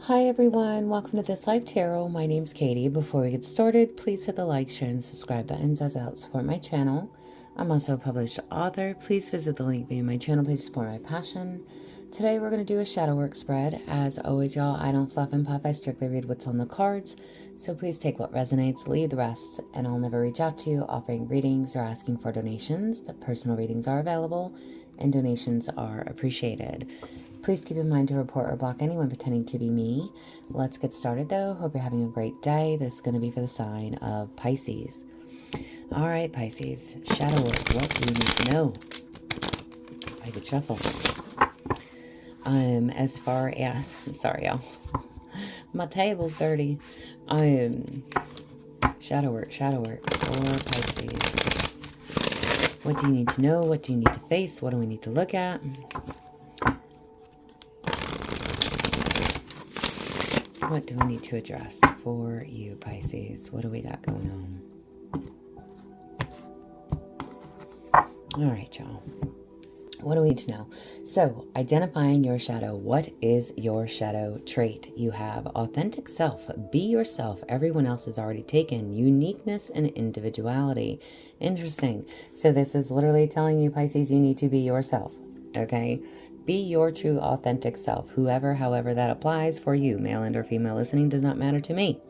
Hi everyone, welcome to This Life Tarot. My name's Katie. Before we get started, please hit the like, share, and subscribe buttons as it helps support my channel. I'm also a published author. Please visit the link via my channel page to support my passion. Today we're going to do a shadow work spread. As always, y'all, I don't fluff and puff. I strictly read what's on the cards. So please take what resonates, leave the rest, and I'll never reach out to you offering readings or asking for donations, but personal readings are available and donations are appreciated. Please keep in mind to report or block anyone pretending to be me. Let's get started though. Hope you're having a great day. This is going to be for the sign of Pisces. All right, Pisces. Shadow work. What do you need to know? I could shuffle. As far as, sorry y'all, my table's dirty. Shadow work for Pisces. What do you need to know? What do you need to face? What do we need to look at? What do we need to address for you, Pisces? What do we got going on? All right, y'all. What do we need to know? So, identifying your shadow. What is your shadow trait? You have authentic self. Be yourself. Everyone else is already taken. Uniqueness and individuality. Interesting. So this is literally telling you, Pisces, you need to be yourself. Okay? Be your true authentic self. Whoever, however that applies for you, male and or female listening, does not matter to me.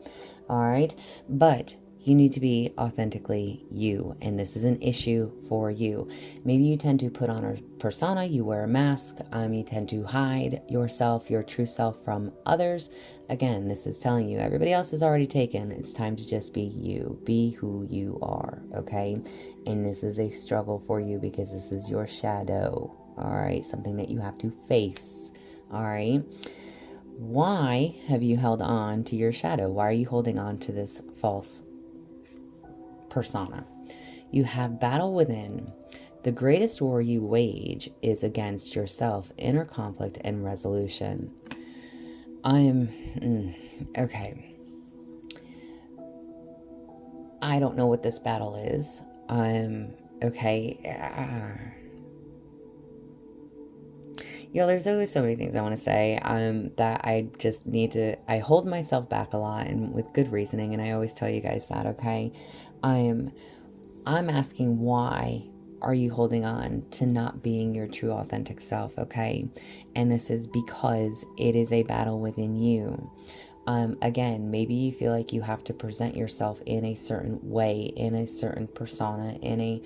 All right? But you need to be authentically you, and this is an issue for you. Maybe you tend to put on a persona, you wear a mask, you tend to hide yourself, your true self from others. Again, this is telling you everybody else is already taken. It's time to just be you. Be who you are, okay? And this is a struggle for you because this is your shadow, all right? Something that you have to face, all right? Why have you held on to your shadow? Why are you holding on to this false persona? You have battle within. The greatest war you wage is against yourself, inner conflict and resolution. Okay. I don't know what this battle is. Okay. There's always so many things I want to say that I just need to, I hold myself back a lot and with good reasoning, and I always tell you guys that, okay? I'm asking, why are you holding on to not being your true authentic self, okay? And this is because it is a battle within you. Again, maybe you feel like you have to present yourself in a certain way, in a certain persona, in a,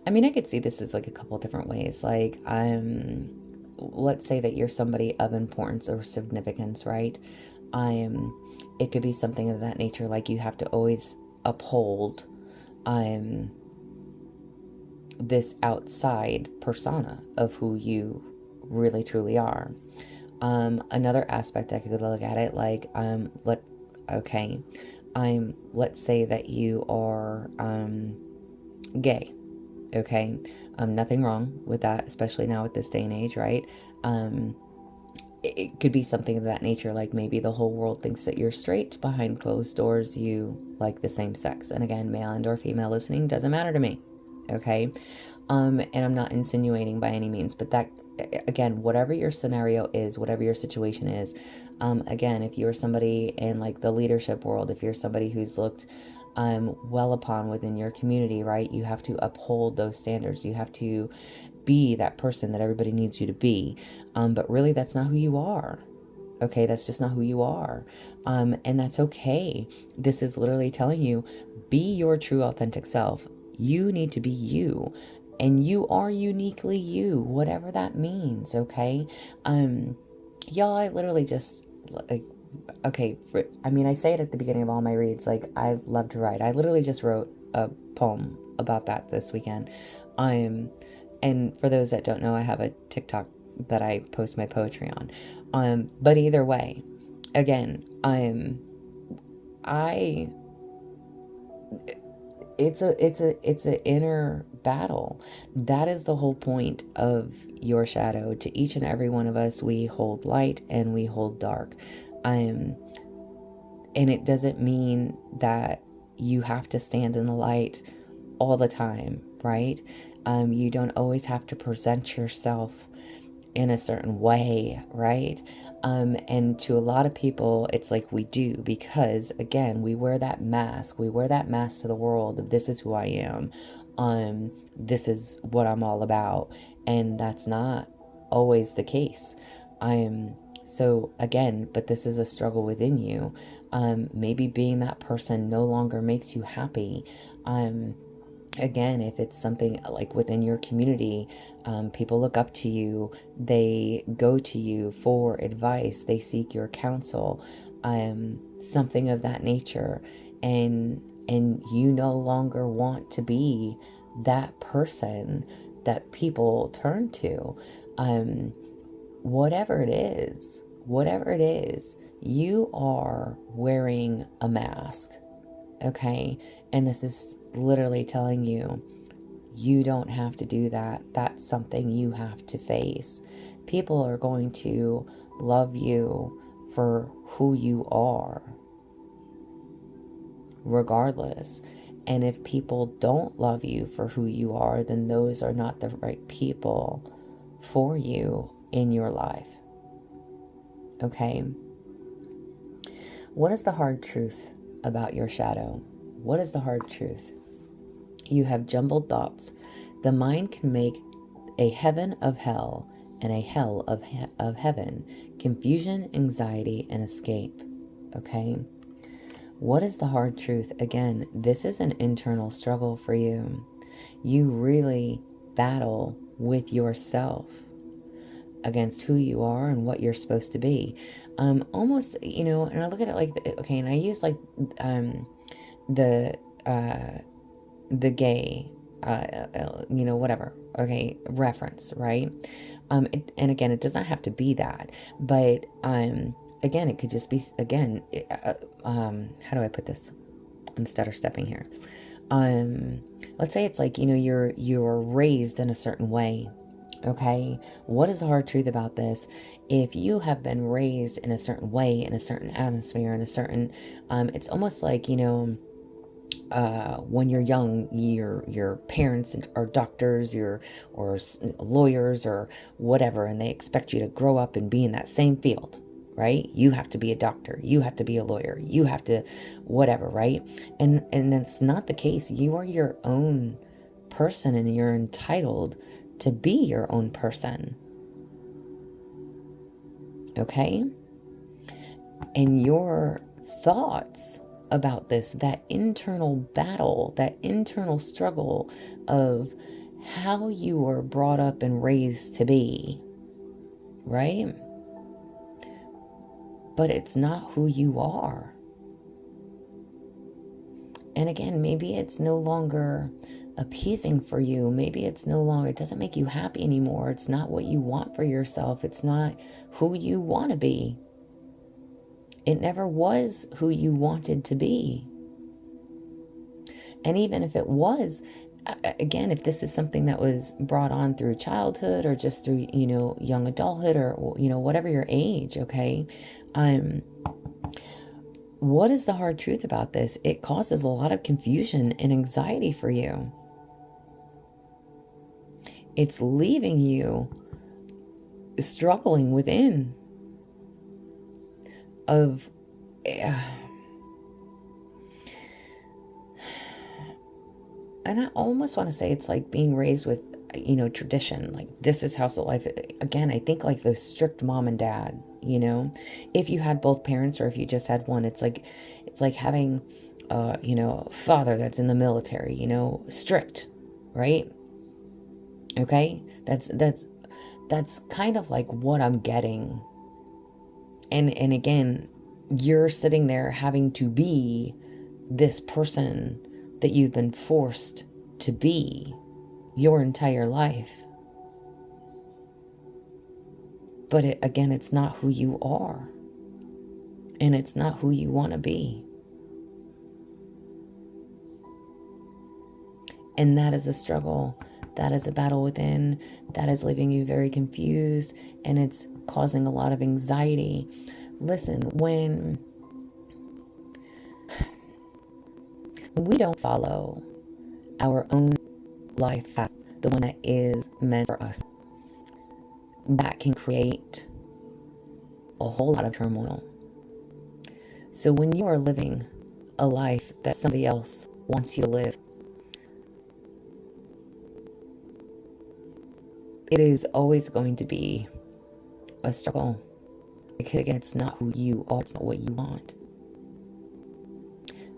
I could see this as like a couple different ways. Like, let's say that you're somebody of importance or significance, right? It could be something of that nature, like you have to always uphold this outside persona of who you really truly are. Another aspect I could look at it like, let's say that you are gay. Okay, nothing wrong with that, especially now at this day and age, right? It could be something of that nature, like maybe the whole world thinks that you're straight. Behind closed doors, you like the same sex. And again, male and or female listening doesn't matter to me, okay? And I'm not insinuating by any means, but that, again, whatever your scenario is, whatever your situation is, again, if you're somebody in like the leadership world, if you're somebody who's looked well upon within your community, right? You have to uphold those standards. You have to be that person that everybody needs you to be. But really, that's not who you are. Okay, that's just not who you are. And that's okay. This is literally telling you, be your true authentic self. You need to be you. And you are uniquely you, whatever that means, okay? Y'all, I literally just, like, okay, I say it at the beginning of all my reads, like, I love to write. I literally just wrote a poem about that this weekend. And for those that don't know, I have a TikTok that I post my poetry on. But either way, again, it's an inner battle. That is the whole point of your shadow. To each and every one of us, we hold light and we hold dark. And it doesn't mean that you have to stand in the light all the time, right? You don't always have to present yourself in a certain way, right? And to a lot of people, it's like we do, because again, we wear that mask. We wear that mask to the world of this is who I am. This is what I'm all about. And that's not always the case. So again, but this is a struggle within you. Maybe being that person no longer makes you happy. Again, if it's something like within your community, people look up to you, they go to you for advice, they seek your counsel, something of that nature, and you no longer want to be that person that people turn to. Whatever it is, you are wearing a mask. Okay. And this is literally telling you, you don't have to do that. That's something you have to face. People are going to love you for who you are, regardless. And if people don't love you for who you are, then those are not the right people for you in your life. Okay? What is the hard truth about your shadow? What is the hard truth? You have jumbled thoughts. The mind can make a heaven of hell and a hell of heaven, confusion, anxiety, and escape. Okay? What is the hard truth? Again, this is an internal struggle for you. You really battle with yourself against who you are and what you're supposed to be. Almost, and I look at it like, okay, and I use like the gay, whatever, okay, reference, right? And again, it does not have to be that, but again, it could just be, again, how do I put this? I'm stutter stepping here. Let's say it's like, you're raised in a certain way. Okay, what is the hard truth about this? If you have been raised in a certain way, in a certain atmosphere, in a certain, it's almost like, when you're young, your parents are doctors, or lawyers or whatever, and they expect you to grow up and be in that same field, right? You have to be a doctor, you have to be a lawyer, you have to whatever, right? And that's not the case. You are your own person, and you're entitled to be your own person. Okay? And your thoughts about this, that internal battle, that internal struggle of how you were brought up and raised to be, right? But it's not who you are. And again, maybe it's no longer appeasing for you. Maybe it's no longer, it doesn't make you happy anymore. It's not what you want for yourself. It's not who you want to be. It never was who you wanted to be. And even if it was, again, if this is something that was brought on through childhood or just through, young adulthood or, whatever your age, okay? What is the hard truth about this? It causes a lot of confusion and anxiety for you. It's leaving you struggling within of and I almost want to say it's like being raised with, tradition, like this is house of life. Again, I think like the strict mom and dad, if you had both parents or if you just had one, it's like having, a father that's in the military, strict, right? Okay. That's kind of like what I'm getting. And again, you're sitting there having to be this person that you've been forced to be your entire life. But again, it's not who you are. And it's not who you want to be. And that is a struggle. That is a battle within. That is leaving you very confused. And it's causing a lot of anxiety. Listen, when we don't follow our own life path, the one that is meant for us, that can create a whole lot of turmoil. So when you are living a life that somebody else wants you to live, it is always going to be a struggle, because it's not who you are, it's not what you want.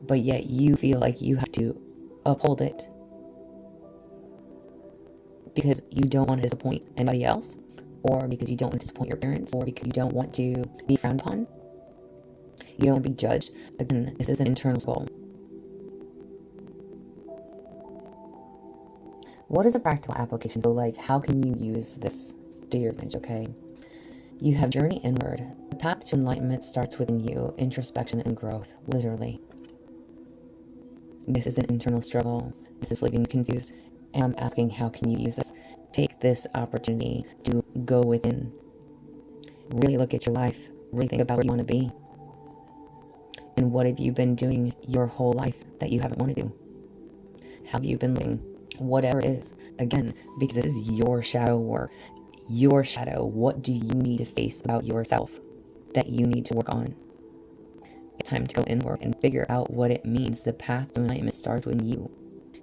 But yet you feel like you have to uphold it because you don't want to disappoint anybody else, or because you don't want to disappoint your parents, or because you don't want to be frowned upon. You don't want to be judged. Again, this is an internal goal. What is a practical application? So like, how can you use this to your advantage, okay? You have journey inward. The path to enlightenment starts within you. Introspection and growth, literally. This is an internal struggle. This is living confused. And I'm asking, how can you use this? Take this opportunity to go within. Really look at your life. Really think about where you want to be. And what have you been doing your whole life that you haven't wanted to do? Have you been living? Whatever it is. Again, because this is your shadow work. Your shadow. What do you need to face about yourself that you need to work on? It's time to go inward and figure out what it means. The path to enlightenment starts with you.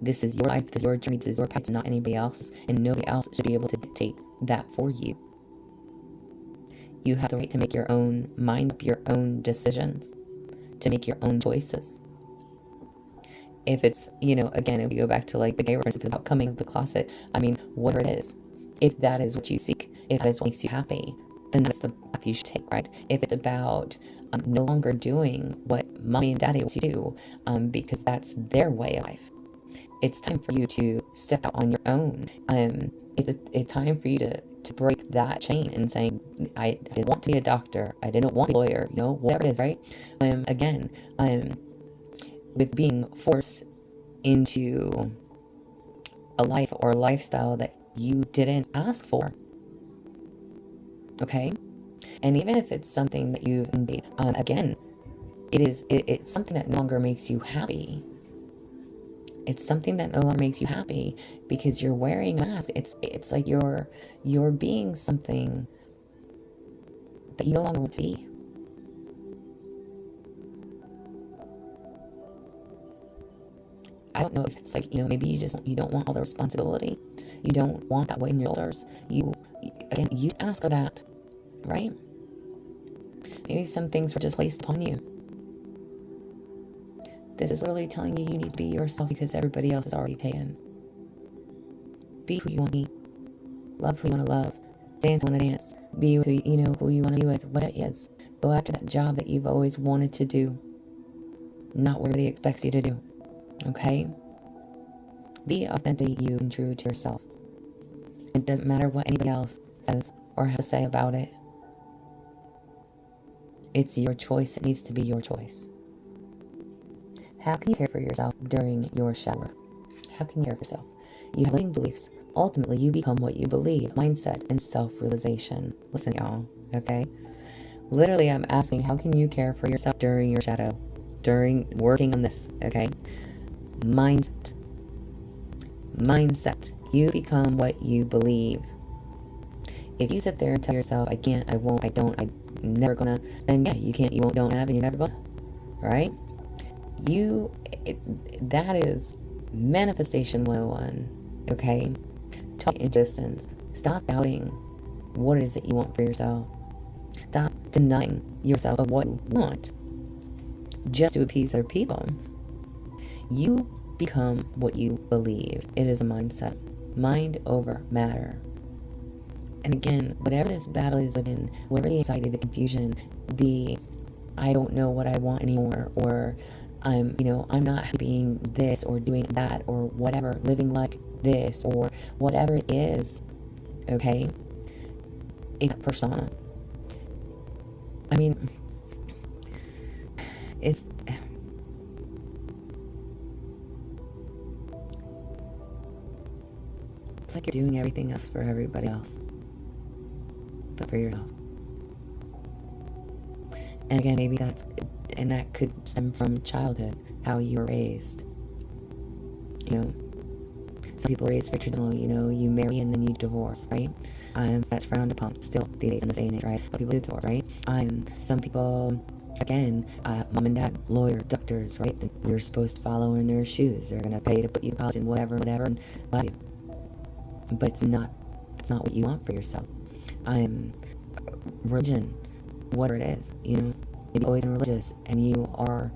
This is your life. This is your journey. This is your path. It's not anybody else's. And nobody else should be able to dictate that for you. You have the right to make your own mind up, your own decisions, to make your own choices. If it's, again, if you go back to like the gay reference, if it's about coming out of the closet, whatever it is, if that is what you seek, if that is what makes you happy, then that's the path you should take, right? If it's about no longer doing what mommy and daddy wants you to do, because that's their way of life, it's time for you to step out on your own. It's time for you to break that chain and saying, I didn't want to be a doctor, I didn't want to be a lawyer, whatever it is, right? With being forced into a life or a lifestyle that you didn't ask for. Okay? And even if it's something that you've made, again, it's something that no longer makes you happy. It's something that no longer makes you happy because you're wearing a mask. It's like you're being something that you no longer want to be. I don't know if it's like, maybe you don't want all the responsibility. You don't want that weight in your shoulders. You ask for that, right? Maybe some things were just placed upon you. This is literally telling you need to be yourself because everybody else is already taken. Be who you want to be. Love who you want to love. Dance who you want to dance. Be who you want to be with. What it is. Go after that job that you've always wanted to do. Not what everybody expects you to do. Okay? Be authentic you and true to yourself. It doesn't matter what anybody else says or has to say about it. It's your choice. It needs to be your choice. How can you care for yourself during your shower? How can you care for yourself? You have limiting beliefs. Ultimately, you become what you believe. Mindset and self-realization. Listen, y'all, okay? Literally, I'm asking, how can you care for yourself during your shadow? During working on this, okay? Mindset. Mindset. You become what you believe. If you sit there and tell yourself, I can't, I won't, I don't, I'm never gonna, then yeah, you can't, you won't, don't have, and you're never gonna, right? That is manifestation 101, okay? Talk in distance. Stop doubting what it is that you want for yourself. Stop denying yourself of what you want just to appease other people. You become what you believe. It is a mindset. Mind over matter. And again, whatever this battle is within, whatever the anxiety, the confusion, the I don't know what I want anymore, or I'm not being this or doing that or whatever, living like this or whatever it is, okay? It's a persona. It's like you're doing everything else for everybody else, but for yourself. And again, maybe that could stem from childhood, how you were raised. Some people raise for traditional, you marry and then you divorce, right? That's frowned upon still these days in this day and age, right? But people do divorce, right? Some people, again, mom and dad, lawyer, doctors, right? Then you're supposed to follow in their shoes. They're gonna pay to put you to college and whatever, and love you. But it's not what you want for yourself. Religion, whatever it is, maybe always been religious, and you are,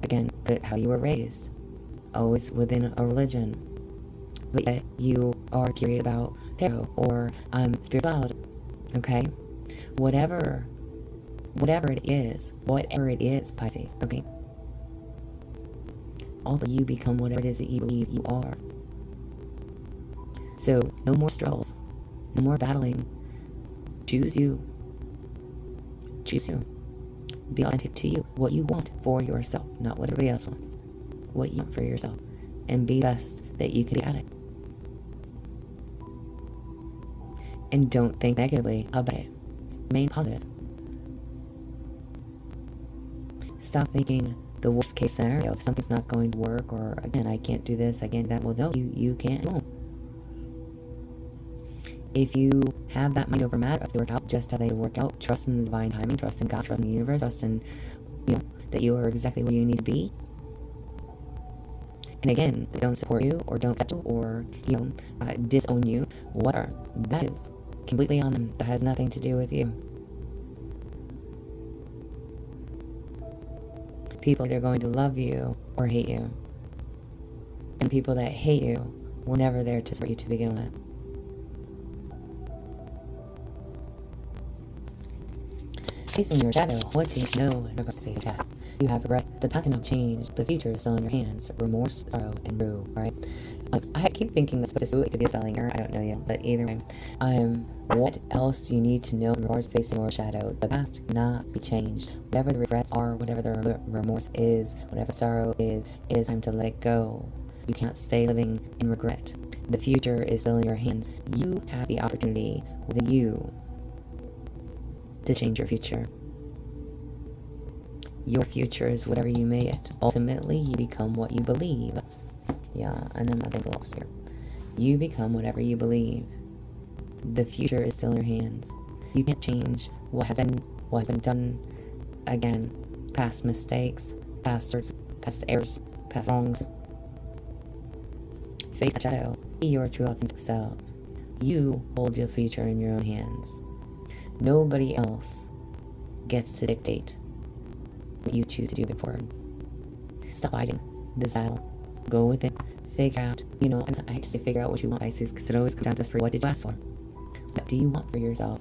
again, how you were raised, always within a religion, but yet you are curious about tarot or spirituality, okay? Whatever it is, Pisces, okay? Although you become whatever it is that you believe you are. So, no more struggles, no more battling. Choose you. Choose you. Be authentic to you. What you want for yourself, not what everybody else wants. What you want for yourself. And be the best that you can be at it. And don't think negatively about it. Remain positive. Stop thinking the worst case scenario. If something's not going to work, or again, I can't do this, I can't do that. Well, no, you can't. You won't. If you have that mind over matter, if they work out just how they work out, trust in the divine timing, trust in God, trust in the universe, trust in, that you are exactly where you need to be. And again, they don't support you, or don't accept you, or, disown you, whatever. That is completely on them. That has nothing to do with you. People either going to love you or hate you. And people that hate you were never there to support you to begin with. Facing your shadow, what do you know in regards to death? You have regret. The past cannot change. The future is still in your hands. Remorse, sorrow, and rue. Right? I keep thinking this, but it could be a spelling error. I don't know yet. But either way, what else do you need to know in regards to facing your shadow? The past cannot be changed. Whatever the regrets are, whatever the remorse is, whatever sorrow is, it is time to let it go. You can't stay living in regret. The future is still in your hands. You have the opportunity within you to change your future. Your future is whatever you make it. Ultimately, you become what you believe. Yeah, and then nothing else here. You become whatever you believe. The future is still in your hands. You can't change what has been done. Again, past mistakes, past errors, past wrongs. Face the shadow. Be your true authentic self. You hold your future in your own hands. Nobody else gets to dictate what you choose to do going forward. Stop fighting this battle. Go with it. Figure out, and I hate to say figure out what you want, Pisces, because it always comes down to for what did you ask for? What do you want for yourself?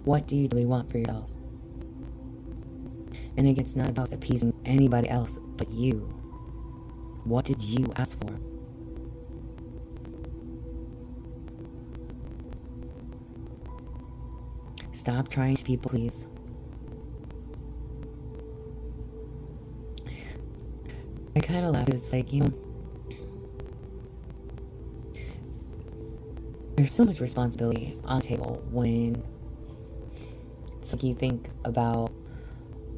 What do you really want for yourself? And again, it's not about appeasing anybody else but you. What did you ask for? Stop trying to people please. I kind of laugh. It's like, there's so much responsibility on the table when it's like you think about,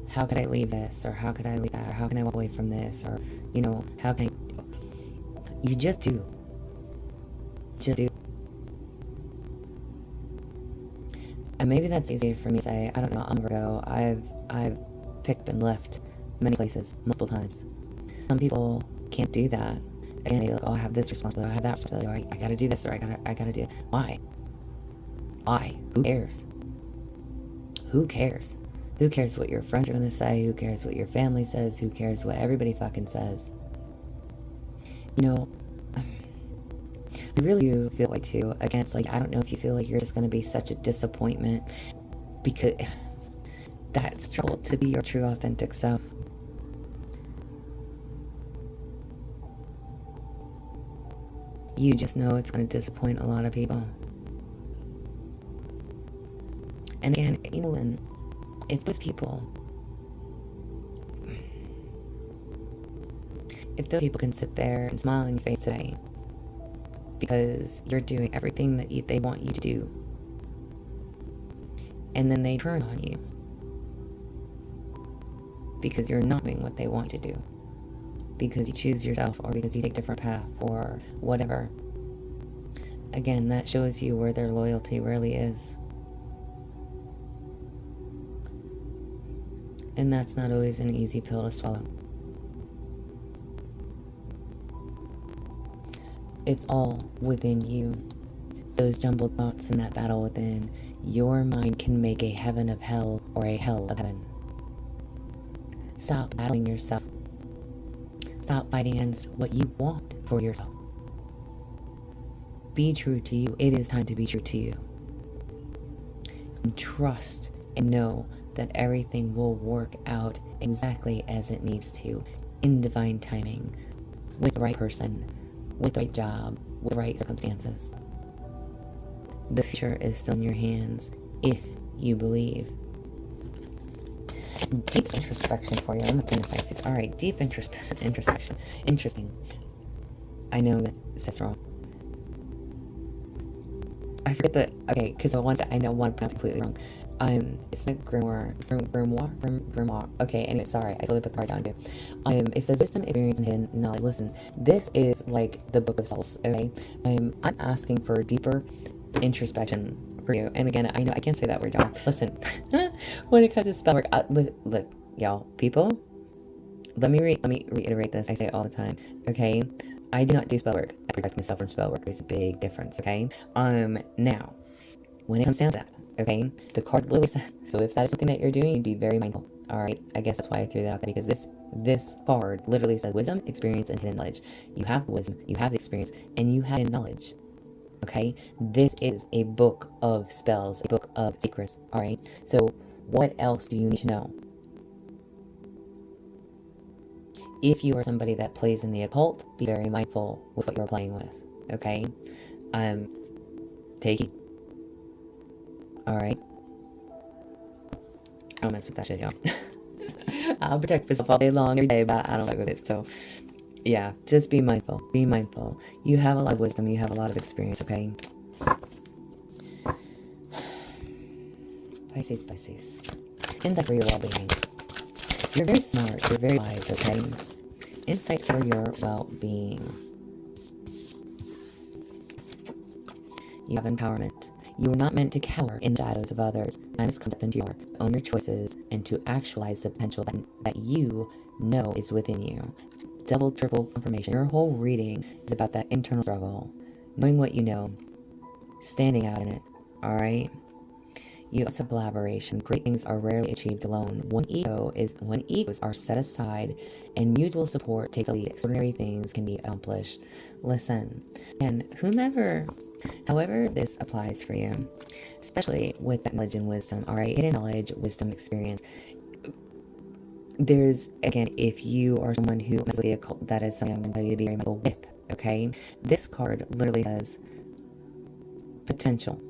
how could I leave this, or how could I leave that, or how can I walk away from this, or, how can I... You just do. Just do. And maybe that's easier for me to say. I don't know. I'm a Virgo. I've picked and left many places multiple times. Some people can't do that. Again, they like, I have this responsibility, I have that responsibility, or I gotta do this, or I gotta do it. Why? Who cares? Who cares? Who cares what your friends are gonna say? Who cares what your family says? Who cares what everybody fucking says? I really do feel like too. Again, it's like, I don't know if you feel like you're just gonna be such a disappointment, because that struggle to be your true authentic self. You just know it's going to disappoint a lot of people. And again, if those people can sit there and smile in your face today because you're doing everything that they want you to do, and then they turn on you because you're not doing what they want to do, because you choose yourself, or because you take a different path, or whatever. Again, that shows you where their loyalty really is. And that's not always an easy pill to swallow. It's all within you. Those jumbled thoughts in that battle within, your mind can make a heaven of hell or a hell of heaven. Stop battling yourself. Stop fighting against what you want for yourself. Be true to you. It is time to be true to you. And trust and know that everything will work out exactly as it needs to, in divine timing, with the right person, with the right job, with the right circumstances. The future is still in your hands if you believe. Deep introspection for you. Oh my goodness, Pisces. All right, deep introspection. Interesting. I know that says wrong. I forget the, okay, because I know one pronounced completely wrong. It's not grimoire. Okay, anyway, sorry, I totally put the card down too. It says wisdom, experience, and hidden knowledge. Listen, this is like the book of souls, okay? I'm asking for deeper introspection for you. And again, I know I can't say that word, y'all. Listen, when it comes to spell work, look, y'all, people, let me reiterate this. I say it all the time, okay? I do not do spell work. I protect myself from spell work. There's a big difference, okay? Now, when it comes down to that, okay, the card literally says, so if that is something that you're doing, you'd be very mindful. All right, I guess that's why I threw that out there, because this card literally says wisdom, experience, and hidden knowledge. You have the wisdom, you have the experience, and you have hidden knowledge. Okay, this is a book of spells, a book of secrets. All right, so what else do you need to know? If you are somebody that plays in the occult, be very mindful with what you're playing with. Okay, take it. All right. I don't mess with that shit, y'all. I'll protect myself all day long, every day, but I don't fuck with it. So, yeah, just be mindful. Be mindful. You have a lot of wisdom. You have a lot of experience, okay? Pisces. Insight for your well-being. You're very smart. You're very wise, okay? Insight for your well-being. You have empowerment. You are not meant to cower in the shadows of others. And this comes up into your own your choices and to actualize the potential that you know is within you. Double, triple confirmation. Your whole reading is about that internal struggle, knowing what you know, standing out in it. All right. You also have collaboration. Great things are rarely achieved alone. When egos are set aside and mutual support takes the lead, extraordinary things can be accomplished. Listen, and however this applies for you, especially with that knowledge and wisdom, all right, hidden knowledge, wisdom, experience. There's, again, if you are someone who is the occult, that is something I'm going to tell you to be very mindful with, okay? This card literally says potential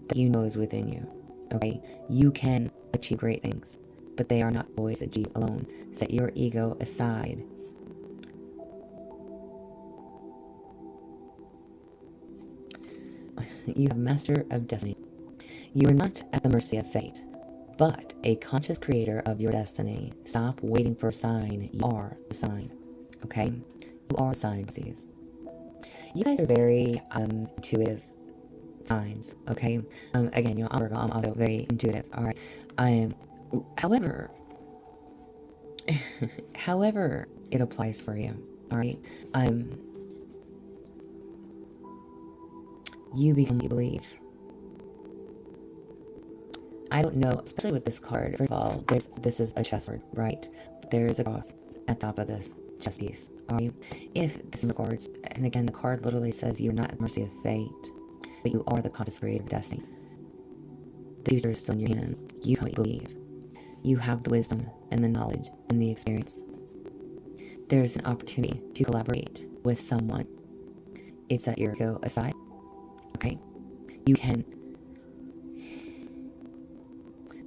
that you know is within you, okay? You can achieve great things, but they are not always achieved alone. Set your ego aside. You have master of destiny. You are not at the mercy of fate, but a conscious creator of your destiny. Stop waiting for a sign. You are the sign, okay? You are the sign, Pisces. You guys are very intuitive signs, okay? Again, I'm Virgo. I'm also very intuitive, all right? However, however it applies for you, all right? You become what you believe. I don't know, especially with this card. First of all, this is a chessboard, right? There is a cross at the top of this chess piece, all right? If this is the cards, and again, the card literally says you're not at the mercy of fate, but you are the conscious creator of destiny. The future is still in your hand. You can believe. You have the wisdom and the knowledge and the experience. There's an opportunity to collaborate with someone. It's set your ego aside, okay? You can.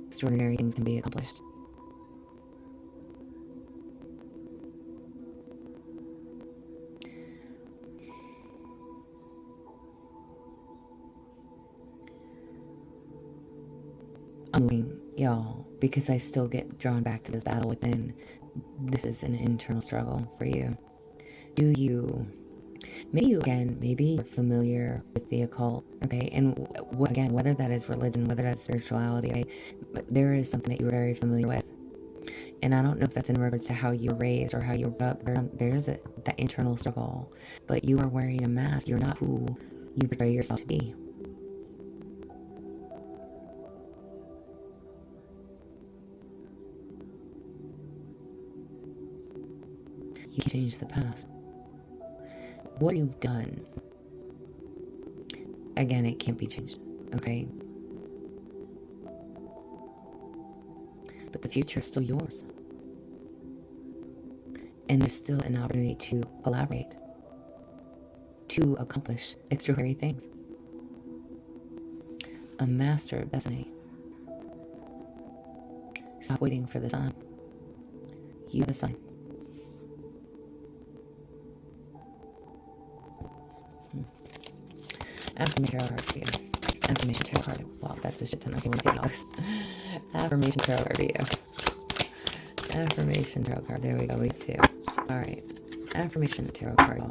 Extraordinary things can be accomplished. I'm looking, y'all, because I still get drawn back to this battle within. this is an internal struggle for you. Maybe you're familiar with the occult, okay? And again, whether that is religion, whether that's spirituality, okay? But there is something that you're very familiar with. And I don't know if that's in regards to how you were raised or how you were brought up. There's that internal struggle. But you are wearing a mask. You're not who you portray yourself to be. You can change the past. What you've done, again, it can't be changed, okay? But the future is still yours. And there's still an opportunity to collaborate, to accomplish extraordinary things. A master of destiny. Stop waiting for the sun. You are the sun. Affirmation tarot card for you. Affirmation tarot card. Wow, that's a shit ton of $150. Affirmation tarot card for you. Affirmation tarot card. There we go. We two. Alright. Affirmation tarot card.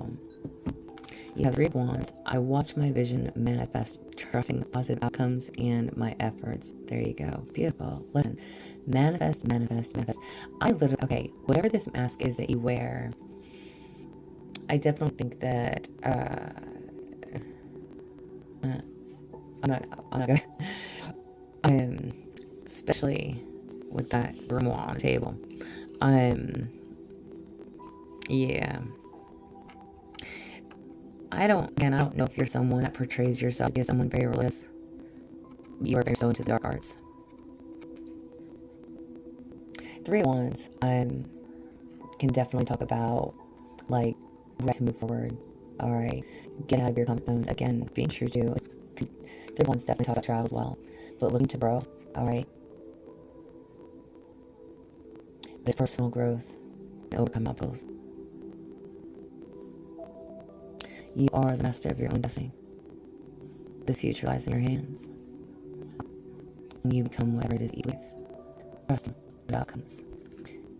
You have 3 of Wands. I watch my vision manifest, trusting positive outcomes and my efforts. There you go. Beautiful. Listen. Manifest, manifest, manifest. Okay, whatever this mask is that you wear, I definitely think that, I'm not gonna, especially with that grimoire on the table. Yeah. I don't know if you're someone that portrays yourself as someone very religious. You are very so into the dark arts. 3 of Wands, can definitely talk about, like, ready to move forward. Alright, get out of your comfort zone. Again, being true to 3 of Wands definitely talk about travel as well. But looking to grow, alright? But it's personal growth and overcome obstacles. You are the master of your own destiny. The future lies in your hands. And you become whatever it is you live. Trust what outcomes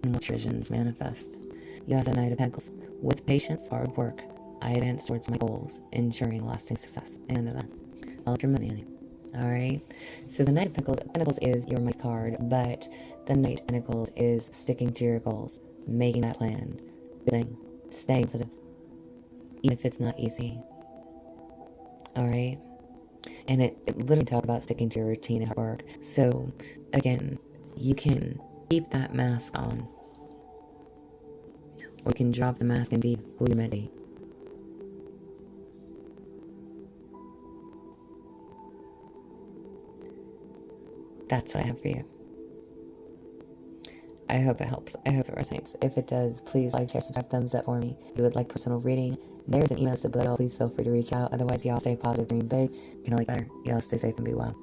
and what your visions manifest. You have the Knight of Pentacles. With patience, hard work, I advance towards my goals, ensuring lasting success. And event. I'll let your money, honey. Alright? So the Knight of Pentacles is your money card, but the Knight of Pentacles is sticking to your goals, making that plan, building, staying positive, even if it's not easy. Alright? And it literally talks about sticking to your routine and hard work. So, again, you can keep that mask on, or you can drop the mask and be who you're meant to be. That's what I have for you. I hope it helps. I hope it resonates. If it does, please like, share, subscribe, thumbs up for me. If you would like personal reading, there's an email below. Please feel free to reach out. Otherwise, y'all stay positive, dream big. You can only better. Y'all stay safe and be well.